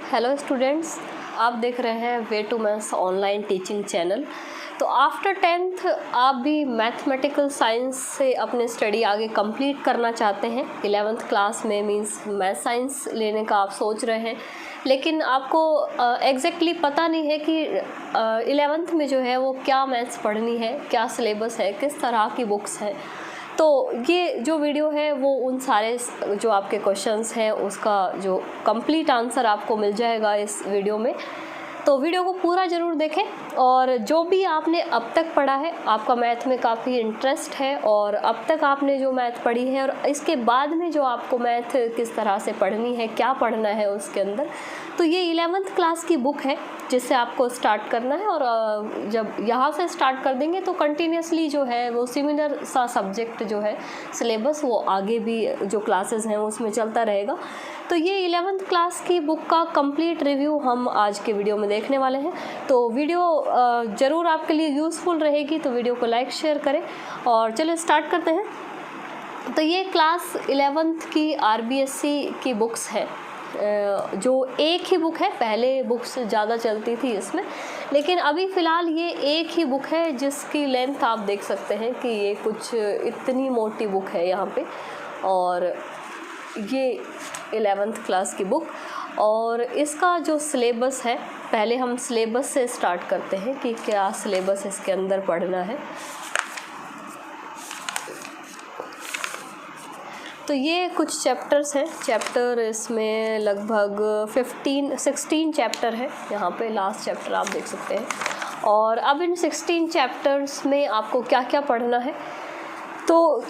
Hello students, आप देख रहे हैं way to maths online teaching channel. तो आफ्टर 10th आप भी मैथमेटिकल साइंस से अपने स्टडी आगे कंप्लीट करना चाहते हैं। 11th क्लास में मींस मैथ साइंस लेने का आप सोच रहे हैं, लेकिन आपको एग्जैक्टली पता नहीं है कि 11th में जो है वो क्या मैथ्स पढ़नी है, क्या सिलेबस है, किस तरह की बुक्स हैं। तो ये जो वीडियो है वो उन सारे जो आपके क्वेश्चंस हैं उसका जो कंप्लीट आंसर आपको मिल जाएगा इस वीडियो में। तो वीडियो को पूरा ज़रूर देखें, और जो भी आपने अब तक पढ़ा है, आपका मैथ में काफ़ी इंटरेस्ट है और अब तक आपने जो मैथ पढ़ी है और इसके बाद में जो आपको मैथ किस तरह से पढ़नी है, क्या पढ़ना है उसके अंदर, तो ये 11th क्लास की बुक है जिससे आपको स्टार्ट करना है। और जब यहाँ से स्टार्ट कर देंगे तो कंटिन्यूसली जो है वो सिमिलर सा सब्जेक्ट जो है सिलेबस वो आगे भी जो क्लासेस हैं उसमें चलता रहेगा। तो ये 11th क्लास की बुक का कंप्लीट रिव्यू हम आज के वीडियो में देखने वाले हैं। तो वीडियो ज़रूर आपके लिए यूज़फुल रहेगी, तो वीडियो को लाइक शेयर करें और चलिए स्टार्ट करते हैं। तो ये क्लास 11th की RBSC की बुक्स है, जो एक ही बुक है। पहले बुक्स ज़्यादा चलती थी इसमें, लेकिन अभी फ़िलहाल ये एक ही बुक है जिसकी लेंथ आप देख सकते हैं कि ये कुछ इतनी मोटी बुक है यहाँ पे। और ये 11th क्लास की बुक, और इसका जो सिलेबस है, पहले हम सिलेबस से स्टार्ट करते हैं कि क्या सिलेबस इसके अंदर पढ़ना है। तो ये कुछ चैप्टर्स हैं। चैप्टर इसमें लगभग 16 चैप्टर है। यहाँ पे लास्ट चैप्टर आप देख सकते हैं। और अब इन 16 चैप्टर्स में आपको क्या क्या पढ़ना है, तो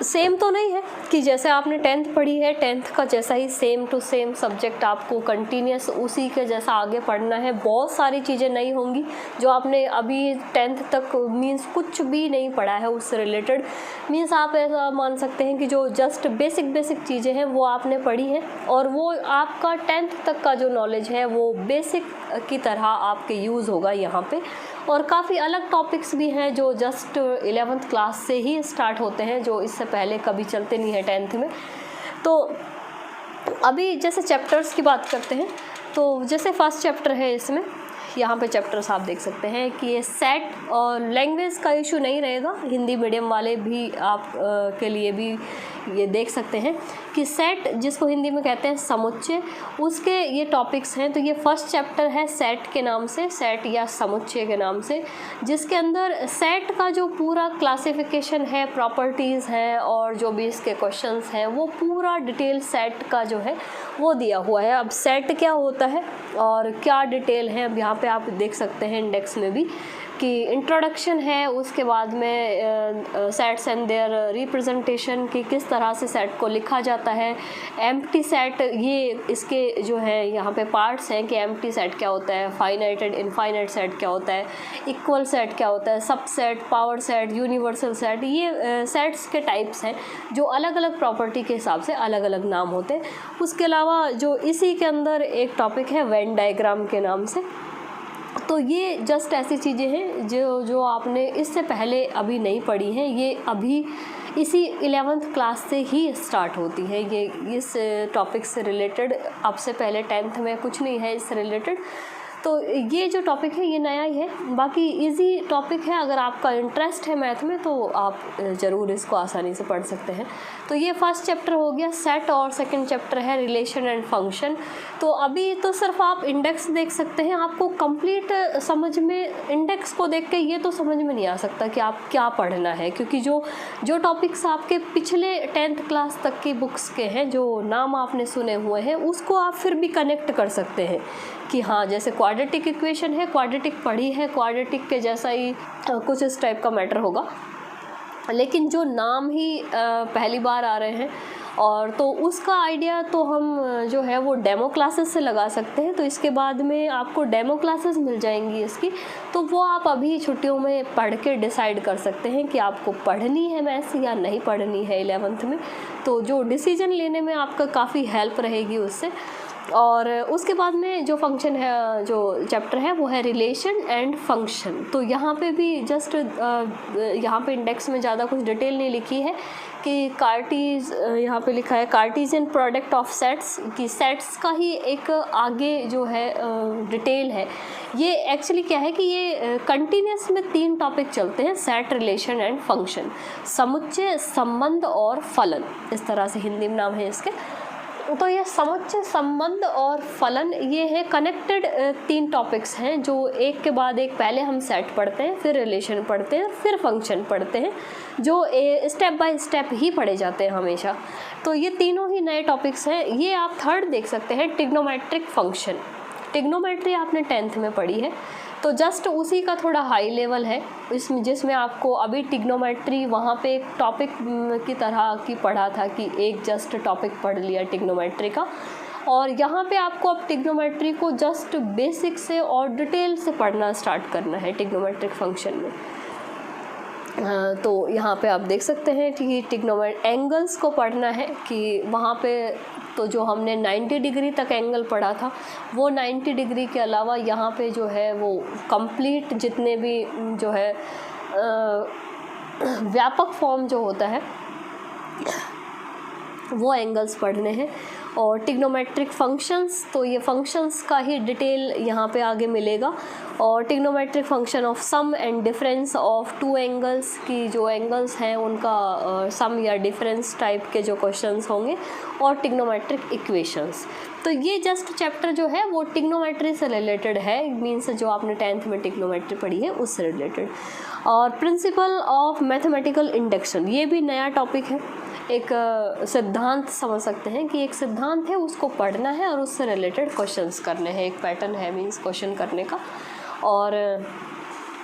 सेम तो नहीं है कि जैसे आपने 10th पढ़ी है, 10th का जैसा ही सेम टू सेम सब्जेक्ट आपको कंटिन्यूस उसी के जैसा आगे पढ़ना है। बहुत सारी चीज़ें नहीं होंगी जो आपने अभी 10th तक मींस कुछ भी नहीं पढ़ा है उससे रिलेटेड। मींस आप ऐसा मान सकते हैं कि जो जस्ट बेसिक चीज़ें हैं वो आपने पढ़ी हैं, और वो आपका 10th तक का जो नॉलेज है वो बेसिक की तरह आपके यूज़ होगा यहाँ पे। और काफ़ी अलग टॉपिक्स भी हैं जो जस्ट 11th क्लास से ही स्टार्ट होते हैं, जो इससे पहले कभी चलते नहीं है 10th में। तो अभी जैसे चैप्टर्स की बात करते हैं, तो जैसे फर्स्ट चैप्टर है इसमें, यहाँ पे चैप्टर्स आप देख सकते हैं कि ये सेट और लैंग्वेज का इशू नहीं रहेगा। हिंदी मीडियम वाले भी आप के लिए भी ये देख सकते हैं कि सेट, जिसको हिंदी में कहते हैं समुच्चय, उसके ये टॉपिक्स हैं। तो ये फर्स्ट चैप्टर है सेट के नाम से, सेट या समुच्चय के नाम से, जिसके अंदर सेट का जो पूरा क्लासिफिकेशन है, प्रॉपर्टीज़ हैं और जो भी इसके क्वेश्चंस हैं, वो पूरा डिटेल सेट का जो है वो दिया हुआ है। अब सेट क्या होता है और क्या डिटेल है, अब यहाँ पे आप देख सकते हैं इंडेक्स में भी कि इंट्रोडक्शन है, उसके बाद में सेट्स एंड देयर रिप्रेजेंटेशन कि किस तरह से सेट को लिखा जाता है। एम्प्टी सेट, ये इसके जो है यहाँ पे पार्ट्स हैं कि एम्प्टी सेट क्या होता है, फाइनाइट एंड इनफाइनाइट सेट क्या होता है, इक्वल सेट क्या होता है, subset, power set, universal set. ये सेट्स के टाइप्स हैं जो अलग अलग प्रॉपर्टी के हिसाब से अलग अलग नाम होते हैं। उसके अलावा जो इसी के अंदर एक टॉपिक है वेन डायग्राम के नाम से। तो ये जस्ट ऐसी चीज़ें हैं जो आपने इससे पहले अभी नहीं पढ़ी हैं, ये अभी इसी 11th क्लास से ही स्टार्ट होती है। ये इस टॉपिक से रिलेटेड, आपसे पहले 10th में कुछ नहीं है इससे रिलेटेड। तो ये जो टॉपिक है ये नया ही है, बाकी इजी टॉपिक है। अगर आपका इंटरेस्ट है मैथ में तो आप ज़रूर इसको आसानी से पढ़ सकते हैं। तो ये फर्स्ट चैप्टर हो गया सेट, और सेकंड चैप्टर है रिलेशन एंड फंक्शन। तो अभी तो सिर्फ आप इंडेक्स देख सकते हैं, आपको कंप्लीट समझ में इंडेक्स को देख के ये तो समझ में नहीं आ सकता कि आप क्या पढ़ना है, क्योंकि जो टॉपिक्स आपके पिछले 10th क्लास तक की बुक्स के हैं, जो नाम आपने सुने हुए हैं, उसको आप फिर भी कनेक्ट कर सकते हैं कि हाँ, जैसे क्वाड्रेटिक इक्वेशन है, क्वाड्रेटिक पढ़ी है, क्वाड्रेटिक के जैसा ही कुछ इस टाइप का मैटर होगा। लेकिन जो नाम ही पहली बार आ रहे हैं, और तो उसका आइडिया तो हम जो है वो डेमो क्लासेस से लगा सकते हैं। तो इसके बाद में आपको डेमो क्लासेस मिल जाएंगी इसकी, तो वो आप अभी छुट्टियों में पढ़ के डिसाइड कर सकते हैं कि आपको पढ़नी है मैथ्स या नहीं पढ़नी है 11th में। तो जो डिसीजन लेने में आपका काफ़ी हेल्प रहेगी उससे। और उसके बाद में जो फंक्शन है, जो चैप्टर है वो है रिलेशन एंड फंक्शन। तो यहाँ पे भी जस्ट यहाँ पे इंडेक्स में ज़्यादा कुछ डिटेल नहीं लिखी है कि कार्टीज, यहाँ पे लिखा है कार्टीजियन प्रोडक्ट ऑफ सेट्स, कि सेट्स का ही एक आगे जो है डिटेल है। ये एक्चुअली क्या है कि ये कंटिन्यूस में 3 टॉपिक चलते हैं, सेट, रिलेशन एंड फंक्शन, समुच्चय, संबंध और फलन, इस तरह से हिंदी में नाम है इसके। तो ये समुच्चय, संबंध और फलन ये है कनेक्टेड 3 टॉपिक्स हैं, जो एक के बाद एक, पहले हम सेट पढ़ते हैं, फिर रिलेशन पढ़ते हैं, फिर फंक्शन पढ़ते हैं, जो स्टेप बाय स्टेप ही पढ़े जाते हैं हमेशा। तो ये तीनों ही नए टॉपिक्स हैं। ये आप थर्ड देख सकते हैं, ट्रिग्नोमेट्रिक फंक्शन। ट्रिग्नोमेट्री आपने 10th में पढ़ी है, तो जस्ट उसी का थोड़ा हाई लेवल है इसमें, जिसमें आपको अभी ट्रिग्नोमेट्री वहाँ पे एक टॉपिक की तरह की पढ़ा था कि एक जस्ट टॉपिक पढ़ लिया ट्रिग्नोमेट्री का, और यहाँ पे आपको अब ट्रिग्नोमेट्री को जस्ट बेसिक से और डिटेल से पढ़ना स्टार्ट करना है ट्रिग्नोमेट्रिक फंक्शन में। तो यहाँ पे आप देख सकते हैं कि ट्रिग्नोमेट्री एंगल्स को पढ़ना है, कि वहाँ पे तो जो हमने 90 डिग्री तक एंगल पढ़ा था, वो 90 डिग्री के अलावा यहाँ पे जो है वो कंप्लीट जितने भी जो है व्यापक फॉर्म जो होता है वो एंगल्स पढ़ने हैं। और ट्रिग्नोमेट्रिक फंक्शंस, तो ये फंक्शंस का ही डिटेल यहाँ पे आगे मिलेगा। और trigonometric function of sum and difference of 2 angles, की जो एंगल्स हैं उनका सम या डिफरेंस टाइप के जो क्वेश्चंस होंगे, और ट्रिग्नोमेट्रिक इक्वेशंस। तो ये जस्ट चैप्टर जो है वो ट्रिग्नोमेट्री से रिलेटेड है, मीन्स जो आपने 10th में ट्रिग्नोमेट्री पढ़ी है उससे रिलेटेड। और प्रिंसिपल ऑफ मैथमेटिकल इंडक्शन, ये भी नया टॉपिक है, एक सिद्धांत समझ सकते हैं कि एक सिद्धांत है, उसको पढ़ना है और उससे रिलेटेड क्वेश्चंस करने हैं, एक पैटर्न है मीन्स क्वेश्चन करने का। और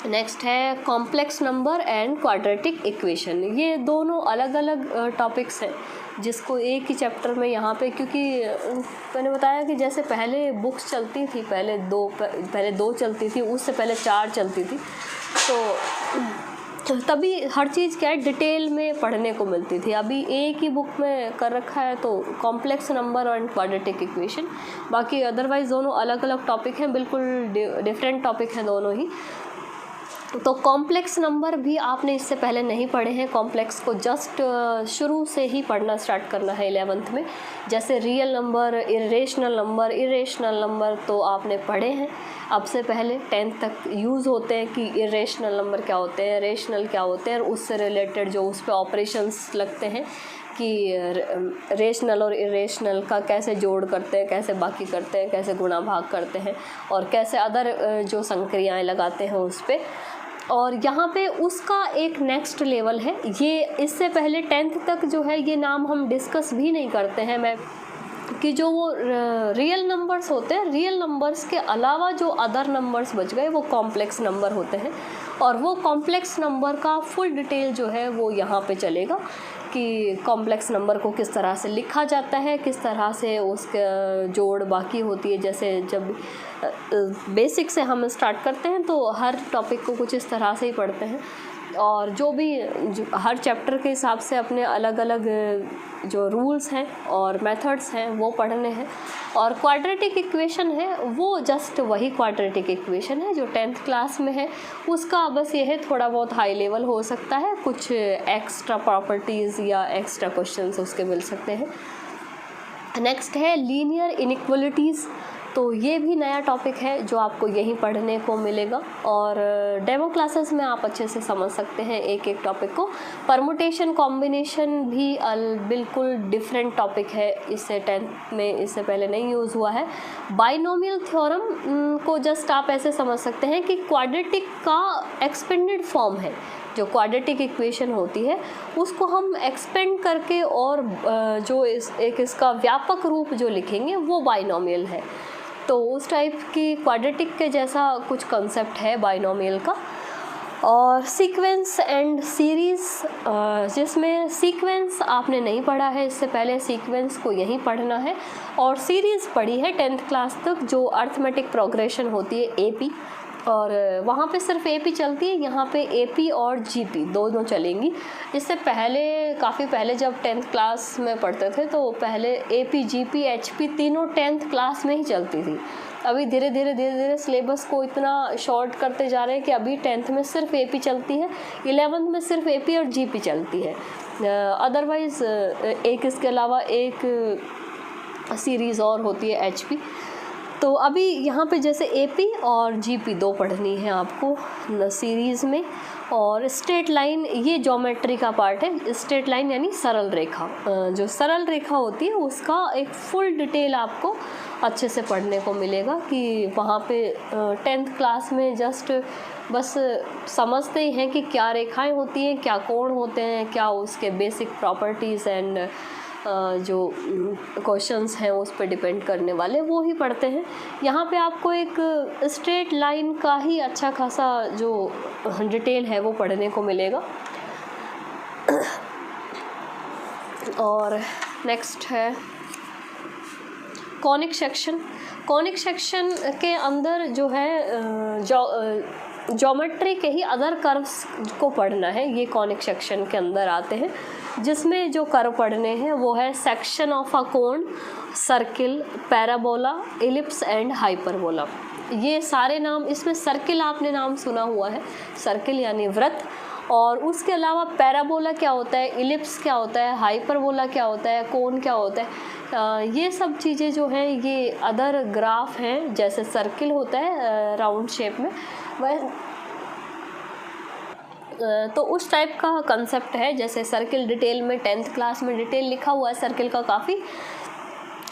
नेक्स्ट है complex number and quadratic equation. ये दोनों अलग अलग टॉपिक्स हैं, जिसको एक ही चैप्टर में यहाँ पे, क्योंकि मैंने बताया कि जैसे पहले बुक्स चलती थी, पहले दो चलती थी, उससे पहले 4 चलती थी, तो तभी हर चीज़ क्या है डिटेल में पढ़ने को मिलती थी। अभी एक ही बुक में कर रखा है, तो complex number and quadratic equation, बाकी अदरवाइज़ दोनों अलग अलग टॉपिक हैं, बिल्कुल डिफरेंट टॉपिक हैं दोनों ही। तो कॉम्प्लेक्स नंबर भी आपने इससे पहले नहीं पढ़े हैं, कॉम्प्लेक्स को जस्ट शुरू से ही पढ़ना स्टार्ट करना है 11th में। जैसे रियल नंबर, इरेशनल नंबर तो आपने पढ़े हैं अब से पहले, 10th तक यूज़ होते हैं कि इरेशनल नंबर क्या होते हैं, रेशनल क्या होते हैं, और उससे रिलेटेड जो उस पर ऑपरेशंस लगते हैं कि रेशनल और इरेशनल का कैसे जोड़ करते हैं, कैसे बाकी करते हैं, कैसे गुणा भाग करते हैं, और कैसे अदर जो संक्रियाएं लगाते हैं उस पर। और यहाँ पे उसका एक नेक्स्ट लेवल है, ये इससे पहले 10th तक जो है ये नाम हम डिस्कस भी नहीं करते हैं मैं, कि जो वो रियल नंबर्स होते हैं, रियल नंबर्स के अलावा जो अदर नंबर्स बच गए वो कॉम्प्लेक्स नंबर होते हैं। और वो कॉम्प्लेक्स नंबर का फुल डिटेल जो है वो यहाँ पे चलेगा, कि कॉम्प्लेक्स नंबर को किस तरह से लिखा जाता है, किस तरह से उसका जोड़ बाकी होती है। जैसे जब बेसिक से हम स्टार्ट करते हैं तो हर टॉपिक को कुछ इस तरह से ही पढ़ते हैं, और जो हर चैप्टर के हिसाब से अपने अलग अलग जो रूल्स हैं और मेथड्स हैं वो पढ़ने हैं। और क्वाड्रेटिक इक्वेशन है वो जस्ट वही क्वाड्रेटिक इक्वेशन है जो 10th क्लास में है, उसका बस ये है थोड़ा बहुत हाई लेवल हो सकता है, कुछ एक्स्ट्रा प्रॉपर्टीज़ या एक्स्ट्रा क्वेश्चंस उसके मिल सकते हैं। नेक्स्ट है लीनियर इनइक्वलिटीज़, तो ये भी नया टॉपिक है जो आपको यहीं पढ़ने को मिलेगा, और डेमो क्लासेस में आप अच्छे से समझ सकते हैं एक एक टॉपिक को। परमुटेशन कॉम्बिनेशन भी बिल्कुल डिफरेंट टॉपिक है, इससे 10th में इससे पहले नहीं यूज़ हुआ है। बाइनोमियल थ्योरम को जस्ट आप ऐसे समझ सकते हैं कि क्वाड्रेटिक का एक्सपेंडेड फॉर्म है, जो क्वाड्रेटिक इक्वेशन होती है उसको हम एक्सपेंड करके और जो इसका व्यापक रूप जो लिखेंगे वो बाइनोमियल है। तो उस टाइप की क्वाड्रेटिक के जैसा कुछ कंसेप्ट है बाइनोमियल का। और सीक्वेंस एंड सीरीज़, जिसमें सीक्वेंस आपने नहीं पढ़ा है इससे पहले, सीक्वेंस को यहीं पढ़ना है। और सीरीज़ पढ़ी है 10th क्लास तक, जो अर्थमेटिक प्रोग्रेशन होती है AP, और वहाँ पे सिर्फ एपी चलती है, यहाँ पे एपी और जीपी दोनों चलेंगी। इससे पहले काफ़ी पहले जब 10th क्लास में पढ़ते थे तो पहले एपी जीपी एचपी तीनों 10th क्लास में ही चलती थी। अभी धीरे धीरे सिलेबस को इतना शॉर्ट करते जा रहे हैं कि अभी 10th में सिर्फ एपी चलती है, 11th में सिर्फ एपी और जीपी चलती है। अदरवाइज़ एक इसके अलावा एक सीरीज़ और होती है एचपी। तो अभी यहाँ पे जैसे एपी और जीपी दो पढ़नी है आपको सीरीज़ में। और स्ट्रेट लाइन ये ज्योमेट्री का पार्ट है। स्ट्रेट लाइन यानी सरल रेखा, जो सरल रेखा होती है उसका एक फुल डिटेल आपको अच्छे से पढ़ने को मिलेगा कि वहाँ पे 10th क्लास में जस्ट बस समझते ही हैं कि क्या रेखाएं होती हैं, क्या कोण होते हैं, क्या उसके बेसिक प्रॉपर्टीज़ एंड जो क्वेश्चंस हैं उस पर डिपेंड करने वाले वो ही पढ़ते हैं। यहाँ पे आपको एक स्ट्रेट लाइन का ही अच्छा खासा जो डिटेल है वो पढ़ने को मिलेगा। और नेक्स्ट है कॉनिक सेक्शन। कॉनिक सेक्शन के अंदर जो है ज्योमेट्री के ही अदर कर्व्स को पढ़ना है, ये कॉनिक सेक्शन के अंदर आते हैं, जिसमें जो कर्व पढ़ने हैं वो है section of a cone, circle, parabola, ellipse and hyperbola. ये सारे नाम, इसमें सर्किल आपने नाम सुना हुआ है, सर्किल यानी वृत्त, और उसके अलावा पैराबोला क्या होता है, इलिप्स क्या होता है, हाइपरबोला क्या होता है, कोन क्या होता है, ये सब चीज़ें जो हैं ये अदर ग्राफ हैं। जैसे सर्किल होता है राउंड शेप में, वह तो उस टाइप का कंसेप्ट है। जैसे सर्किल डिटेल में 10th क्लास में डिटेल लिखा हुआ है सर्किल का काफ़ी।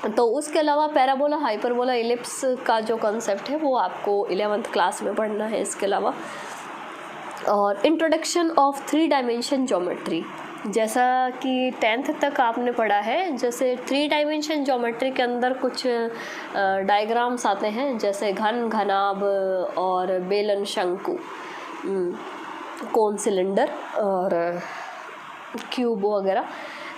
तो उसके अलावा पैराबोला, हाइपरबोला, इलिप्स का जो कंसेप्ट है वो आपको 11th क्लास में पढ़ना है इसके अलावा। और इंट्रोडक्शन ऑफ 3 डायमेंशन ज्योमेट्री, जैसा कि 10th तक आपने पढ़ा है, जैसे 3 डायमेंशन ज्योमेट्री के अंदर कुछ डायग्राम्स आते हैं, जैसे घन, घनाभ और बेलन, शंकु, कोन, सिलेंडर और क्यूब वगैरह।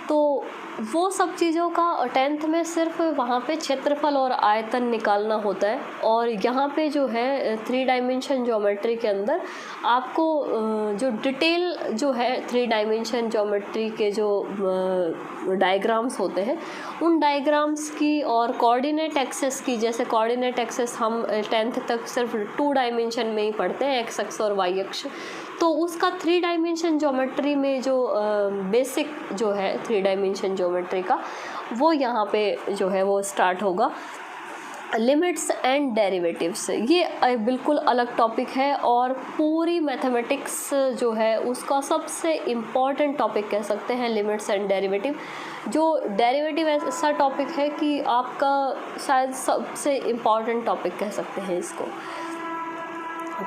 तो वो सब चीज़ों का 10th में सिर्फ वहाँ पे क्षेत्रफल और आयतन निकालना होता है। और यहाँ पे जो है 3 डायमेंशन ज्योमेट्री के अंदर आपको जो डिटेल जो है 3 डायमेंशन ज्योमेट्री के जो डायग्राम्स होते हैं उन डायग्राम्स की और कोऑर्डिनेट एक्सेस की, जैसे कोऑर्डिनेट एक्सेस हम 10th तक सिर्फ 2 डायमेंशन में ही पढ़ते हैं, एक्स अक्ष और वाई अक्ष। तो उसका 3 डायमेंशन ज्योमेट्री में जो बेसिक जो है 3 डायमेंशन ज्योमेट्री का वो यहाँ पे जो है वो स्टार्ट होगा। लिमिट्स एंड डेरिवेटिव्स, ये बिल्कुल अलग टॉपिक है और पूरी मैथमेटिक्स जो है उसका सबसे इम्पॉर्टेंट टॉपिक कह सकते हैं लिमिट्स एंड डेरिवेटिव। जो डेरिवेटिव ऐसा टॉपिक है कि आपका शायद सबसे इम्पॉर्टेंट टॉपिक कह सकते हैं इसको।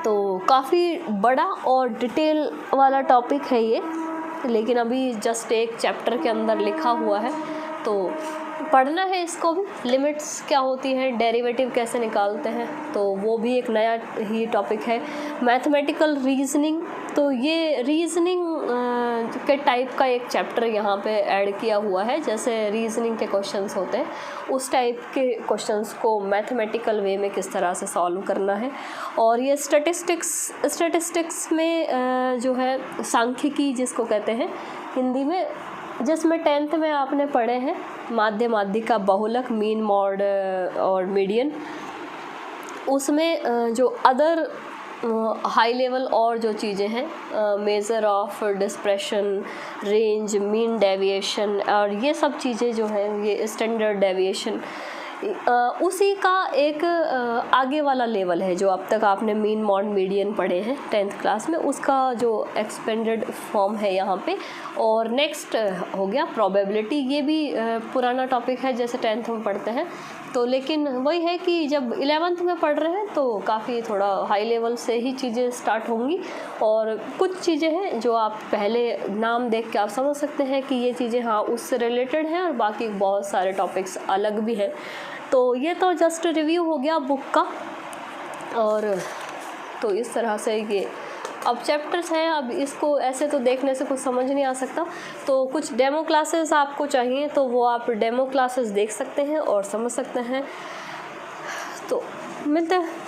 तो काफ़ी बड़ा और डिटेल वाला टॉपिक है ये, लेकिन अभी जस्ट एक चैप्टर के अंदर लिखा हुआ है तो पढ़ना है इसको भी। लिमिट्स क्या होती है, डेरिवेटिव कैसे निकालते हैं, तो वो भी एक नया ही टॉपिक है। मैथमेटिकल रीजनिंग, तो ये रीजनिंग के टाइप का एक चैप्टर यहाँ पे ऐड किया हुआ है। जैसे रीजनिंग के क्वेश्चंस होते हैं उस टाइप के क्वेश्चंस को मैथमेटिकल वे में किस तरह से सॉल्व करना है। और ये स्टैटिस्टिक्स में जो है सांख्यिकी जिसको कहते हैं हिंदी में, जिसमें 10th में आपने पढ़े हैं माध्य, माध्यिका, बहुलक, मीन, मॉड और मीडियन। उसमें जो अदर हाई लेवल और जो चीज़ें हैं, measure of dispersion, range, mean deviation और ये सब चीज़ें जो हैं, ये स्टैंडर्ड डेविएशन, उसी का एक आगे वाला लेवल है जो अब तक आपने मीन, मॉड, मीडियन पढ़े हैं 10th क्लास में, उसका जो एक्सपेंडेड फॉर्म है यहाँ पे। और नेक्स्ट हो गया प्रोबेबिलिटी, ये भी पुराना टॉपिक है जैसे 10th में पढ़ते हैं। तो लेकिन वही है कि जब 11th में पढ़ रहे हैं तो काफ़ी थोड़ा हाई लेवल से ही चीज़ें स्टार्ट होंगी। और कुछ चीज़ें हैं जो आप पहले नाम देख के आप समझ सकते हैं कि ये चीज़ें हाँ उससे रिलेटेड हैं, और बाकी बहुत सारे टॉपिक्स अलग भी हैं। तो ये तो जस्ट रिव्यू हो गया बुक का। और तो इस तरह से ये अब चैप्टर्स हैं, अब इसको ऐसे तो देखने से कुछ समझ नहीं आ सकता, तो कुछ डेमो क्लासेस आपको चाहिए तो वो आप डेमो क्लासेस देख सकते हैं और समझ सकते हैं। तो मिलते हैं।